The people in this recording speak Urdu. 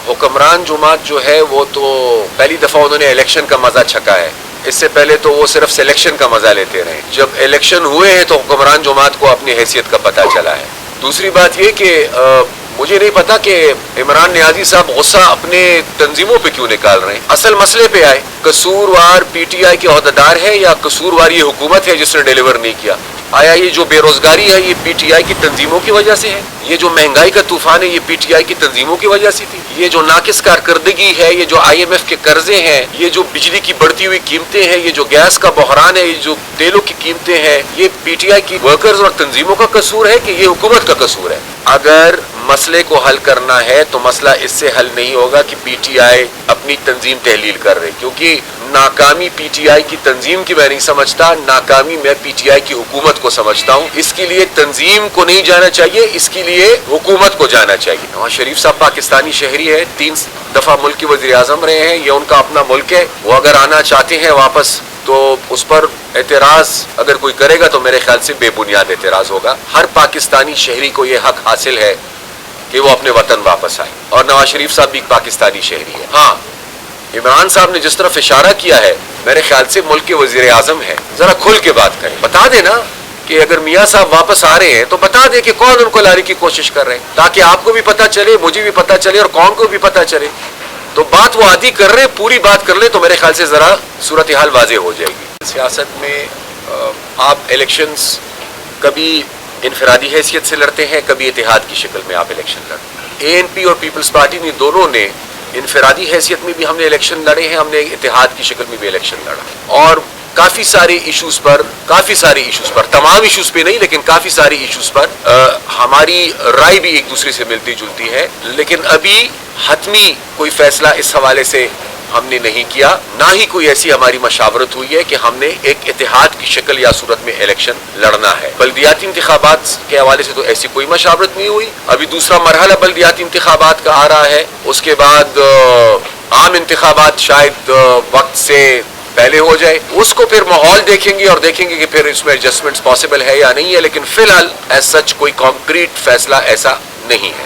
حکمران جماعت جو ہے وہ تو پہلی دفعہ انہوں نے الیکشن کا مزہ چھکا ہے. اس سے پہلے تو وہ صرف سلیکشن کا مزہ لیتے رہے. جب الیکشن ہوئے ہیں تو حکمران جماعت کو اپنی حیثیت کا پتہ چلا ہے. دوسری بات یہ کہ مجھے نہیں پتا کہ عمران نیازی صاحب غصہ اپنے تنظیموں پہ کیوں نکال رہے ہیں. اصل مسئلے پہ آئے. قصوروار پی ٹی آئی کے عہدیدار ہے یا قصوروار یہ حکومت ہے جس نے ڈیلیور نہیں کیا؟ آیا یہ جو بے روزگاری ہے یہ پی ٹی آئی کی تنظیموں کی وجہ سے ہے؟ یہ جو مہنگائی کا طوفان ہے یہ پی ٹی آئی کی تنظیموں کی وجہ سے تھی؟ یہ جو ناقص کارکردگی ہے، یہ جو آئی ایم ایف کے قرضے ہیں، یہ جو بجلی کی بڑھتی ہوئی قیمتیں ہیں، یہ جو گیس کا بحران ہے، یہ جو تیلوں کی قیمتیں ہیں، یہ پی ٹی آئی کی ورکرز اور تنظیموں کا قصور ہے کہ یہ حکومت کا قصور ہے؟ اگر مسئلے کو حل کرنا ہے تو مسئلہ اس سے حل نہیں ہوگا کہ پی ٹی آئی اپنی تنظیم تحلیل کر رہے، کیونکہ ناکامی پی ٹی آئی کی تنظیم کی میں نہیں سمجھتا، ناکامی میں پی ٹی آئی کی حکومت کو سمجھتا ہوں. اس کے لیے تنظیم کو نہیں جانا چاہیے، اس کے لیے حکومت کو جانا چاہیے. نواز شریف صاحب پاکستانی شہری ہے، 3 دفعہ ملک کے وزیر اعظم رہے ہیں، یہ ان کا اپنا ملک ہے. وہ اگر آنا چاہتے ہیں واپس تو اس پر اعتراض اگر کوئی کرے گا تو میرے خیال سے بے بنیاد اعتراض ہوگا. ہر پاکستانی شہری کو یہ حق حاصل ہے کہ وہ اپنے وطن واپس آئے، اور نواز شریف صاحب بھی ایک پاکستانی شہری ہے. ہاں، عمران صاحب نے جس طرف اشارہ کیا ہے میرے خیال سے ملک کے وزیر اعظم ہے، ذرا کھل کے بات کریں. بتا دیں نا کہ اگر میاں صاحب واپس آ رہے ہیں تو بتا دیں کہ کون ان کو لانے کی کوشش کر رہے ہیں، تاکہ آپ کو بھی پتا چلے، مجھے بھی پتا چلے اور قوم کو بھی پتا چلے. تو بات وہ آدھی کر رہے، پوری بات کر لیں تو میرے خیال سے ذرا صورتحال واضح ہو جائے گی. سیاست میں آپ الیکشنز کبھی انفرادی حیثیت سے لڑتے ہیں، کبھی اتحاد کی شکل میں آپ الیکشن لڑتے ہیں. اے این پی اور پیپلز پارٹی نے دونوں نے انفرادی حیثیت میں بھی ہم نے الیکشن لڑے ہیں، ہم نے اتحاد کی شکل میں بھی الیکشن لڑا، اور کافی سارے ایشوز پر، تمام ایشوز پہ نہیں لیکن کافی سارے ایشوز پر ہماری رائے بھی ایک دوسرے سے ملتی جلتی ہے. لیکن ابھی حتمی کوئی فیصلہ اس حوالے سے ہم نے نہیں کیا، نہ ہی کوئی ایسی ہماری مشاورت ہوئی ہے کہ ہم نے ایک اتحاد کی شکل یا صورت میں الیکشن لڑنا ہے. بلدیاتی انتخابات کے حوالے سے تو ایسی کوئی مشاورت نہیں ہوئی. ابھی دوسرا مرحلہ بلدیاتی انتخابات کا آ رہا ہے، اس کے بعد عام انتخابات شاید وقت سے پہلے ہو جائے. اس کو پھر ماحول دیکھیں گے اور دیکھیں گے کہ پھر اس میں ایڈجسٹمنٹس پاسبل ہے یا نہیں ہے. لیکن فی الحال ایز سچ کوئی کانکریٹ فیصلہ ایسا نہیں ہے.